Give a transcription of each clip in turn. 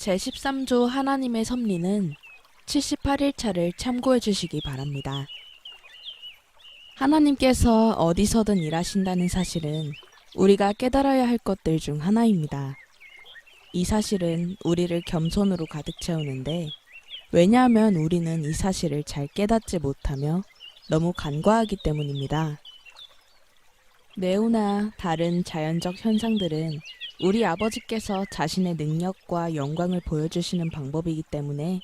제13조 하나님의 섭리는 78일차를 참고해 주시기 바랍니다. 하나님께서 어디서든 일하신다는 사실은 우리가 깨달아야 할 것들 중 하나입니다. 이 사실은 우리를 겸손으로 가득 채우는데, 왜냐하면 우리는 이 사실을 잘 깨닫지 못하며 너무 간과하기 때문입니다. 뇌우나 다른 자연적 현상들은 우리 아버지께서 자신의 능력과 영광을 보여주시는 방법이기 때문에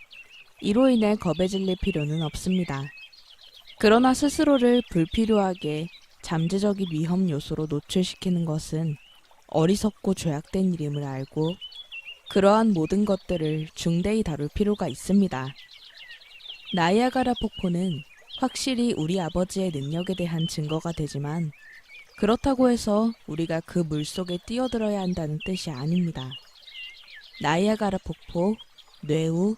이로 인해 겁에 질릴 필요는 없습니다. 그러나 스스로를 불필요하게 잠재적인 위험 요소로 노출시키는 것은 어리석고 죄악된 일임을 알고 그러한 모든 것들을 중대히 다룰 필요가 있습니다. 나이아가라 폭포는 확실히 우리 아버지의 능력에 대한 증거가 되지만, 그렇다고 해서 우리가 그 물속에 뛰어들어야 한다는 뜻이 아닙니다. 나이아가라 폭포, 뇌우,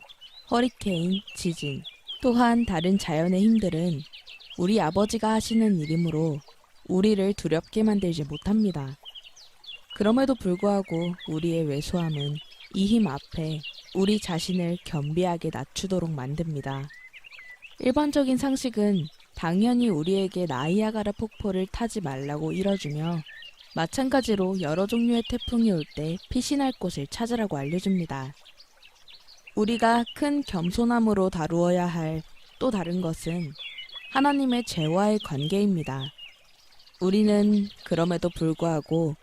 허리케인, 지진, 또한 다른 자연의 힘들은 우리 아버지가 하시는 일이므로 우리를 두렵게 만들지 못합니다. 그럼에도 불구하고 우리의 왜소함은 이 힘 앞에 우리 자신을 겸비하게 낮추도록 만듭니다. 일반적인 상식은 당연히 우리에게 나이아가라 폭포를 타지 말라고 일러주며, 마찬가지로 여러 종류의 태풍이 올 때 피신할 곳을 찾으라고 알려줍니다. 우리가 큰 겸손함으로 다루어야 할 또 다른 것은 하나님의 죄와의 관계입니다. 우리는 그럼에도 불구하고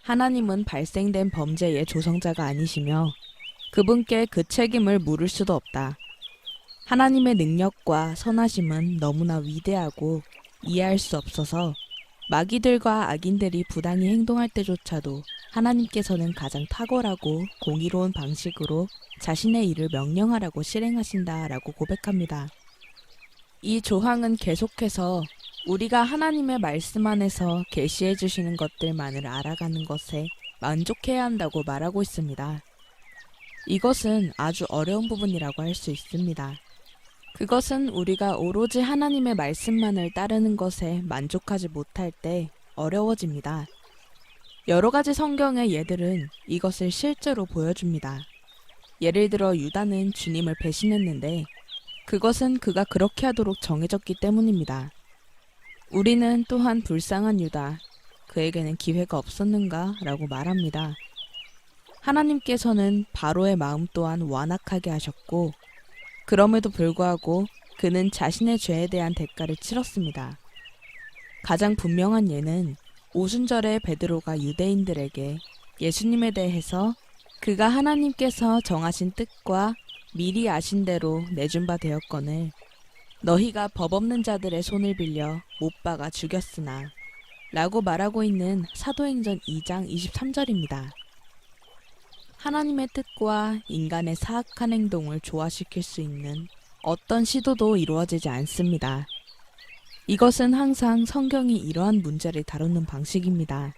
하나님은 발생된 범죄의 조성자가 아니시며 그분께 그 책임을 물을 수도 없다. 하나님의 능력과 선하심은 너무나 위대하고 이해할 수 없어서 마귀들과 악인들이 부당히 행동할 때조차도 하나님께서는 가장 탁월하고 공의로운 방식으로 자신의 일을 명령하라고 실행하신다라고 고백합니다. 이 조항은 계속해서 우리가 하나님의 말씀 안에서 계시해 주시는 것들만을 알아가는 것에 만족해야 한다고 말하고 있습니다. 이것은 아주 어려운 부분이라고 할 수 있습니다. 그것은 우리가 오로지 하나님의 말씀만을 따르는 것에 만족하지 못할 때 어려워집니다. 여러 가지 성경의 예들은 이것을 실제로 보여줍니다. 예를 들어 유다는 주님을 배신했는데 그것은 그가 그렇게 하도록 정해졌기 때문입니다. 우리는 또한 불쌍한 유다, 그에게는 기회가 없었는가? 라고 말합니다. 하나님께서는 바로의 마음 또한 완악하게 하셨고, 그럼에도 불구하고 그는 자신의 죄에 대한 대가를 치렀습니다. 가장 분명한 예는 오순절에 베드로가 유대인들에게 예수님에 대해서 그가 하나님께서 정하신 뜻과 미리 아신 대로 내준 바 되었거늘 너희가 법 없는 자들의 손을 빌려 못 박아 죽였으나 라고 말하고 있는 사도행전 2장 23절입니다. 하나님의 뜻과 인간의 사악한 행동을 조화시킬 수 있는 어떤 시도도 이루어지지 않습니다. 이것은 항상 성경이 이러한 문제를 다루는 방식입니다.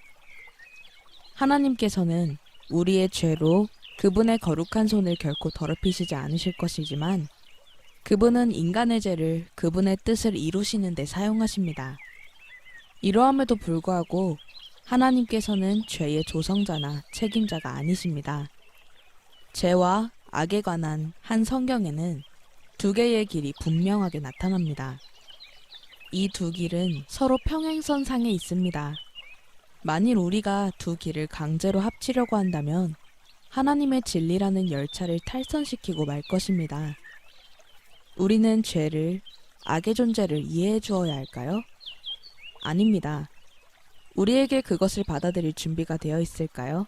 하나님께서는 우리의 죄로 그분의 거룩한 손을 결코 더럽히시지 않으실 것이지만, 그분은 인간의 죄를 그분의 뜻을 이루시는 데 사용하십니다. 이러함에도 불구하고 하나님께서는 죄의 조성자나 책임자가 아니십니다. 죄와 악에 관한 한 성경에는 두 개의 길이 분명하게 나타납니다. 이 두 길은 서로 평행선상에 있습니다. 만일 우리가 두 길을 강제로 합치려고 한다면 하나님의 진리라는 열차를 탈선시키고 말 것입니다. 우리는 죄를, 악의 존재를 이해해 주어야 할까요? 아닙니다. 우리에게 그것을 받아들일 준비가 되어 있을까요?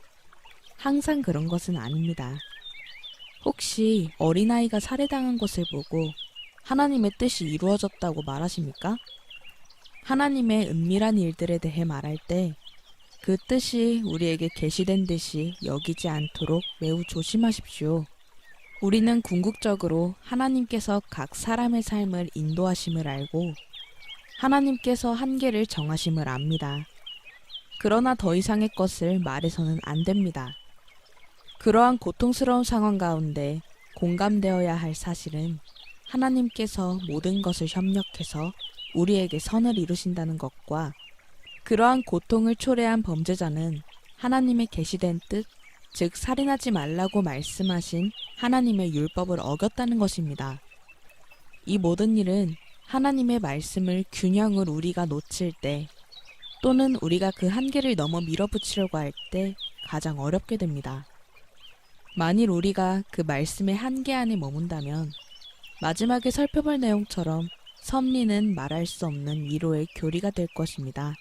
항상 그런 것은 아닙니다. 혹시 어린아이가 살해당한 것을 보고 하나님의 뜻이 이루어졌다고 말하십니까? 하나님의 은밀한 일들에 대해 말할 때 그 뜻이 우리에게 계시된 듯이 여기지 않도록 매우 조심하십시오. 우리는 궁극적으로 하나님께서 각 사람의 삶을 인도하심을 알고 하나님께서 한계를 정하심을 압니다. 그러나 더 이상의 것을 말해서는 안 됩니다. 그러한 고통스러운 상황 가운데 공감되어야 할 사실은 하나님께서 모든 것을 협력해서 우리에게 선을 이루신다는 것과, 그러한 고통을 초래한 범죄자는 하나님의 계시된 뜻, 즉 살인하지 말라고 말씀하신 하나님의 율법을 어겼다는 것입니다. 이 모든 일은 하나님의 말씀을 균형을 우리가 놓칠 때 또는 우리가 그 한계를 넘어 밀어붙이려고 할 때 가장 어렵게 됩니다. 만일 우리가 그 말씀의 한계 안에 머문다면 마지막에 살펴볼 내용처럼 섭리는 말할 수 없는 위로의 교리가 될 것입니다.